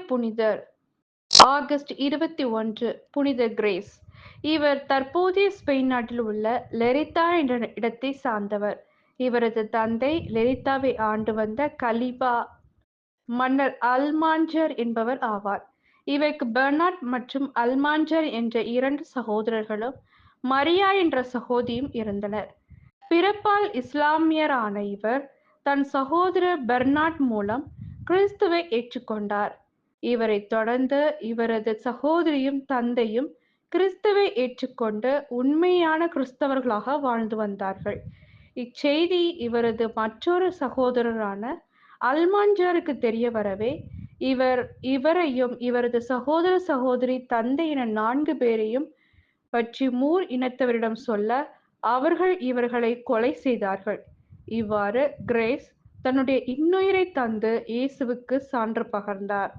புனிதர் ஆகஸ்ட் 21 புனித கிரேஸ். இவர் தற்போதைய ஸ்பெயின் நாட்டில் உள்ள லெரித்தா என்ற இடத்தை சார்ந்தவர். இவரது தந்தை லெரித்தாவை ஆண்டு வந்த கலிபா மன்னர் அல்மான்ஜர் என்பவர் ஆவார். இவருக்கு பெர்னார்ட் மற்றும் அல்மான்ஜர் என்ற 2 சகோதரர்களும் மரியா என்ற சகோதரியும் இருந்தனர். பிறப்பால் இஸ்லாமியரான இவர் தன் சகோதரர் பெர்னார்ட் மூலம் கிறிஸ்துவை ஏற்றுக்கொண்டார். இவரைத் தொடர்ந்து இவரது சகோதரியும் தந்தையும் கிறிஸ்துவை ஏற்றுக்கொண்டு உண்மையான கிறிஸ்தவர்களாக வாழ்ந்து வந்தார்கள். இச்செய்தி இவரது மற்றொரு சகோதரரான அல்மான்ஜருக்கு தெரிய வரவே இவரையும் இவரது சகோதர சகோதரி தந்தை என 4 பேரையும் பற்றி மூர் இனத்தவரிடம் சொல்ல அவர்கள் இவர்களை கொலை செய்தார்கள். இவ்வாறு கிரேஸ் தன்னுடைய இன்னுயிரை தந்து இயேசுவுக்கு சான்று பகர்ந்தார்.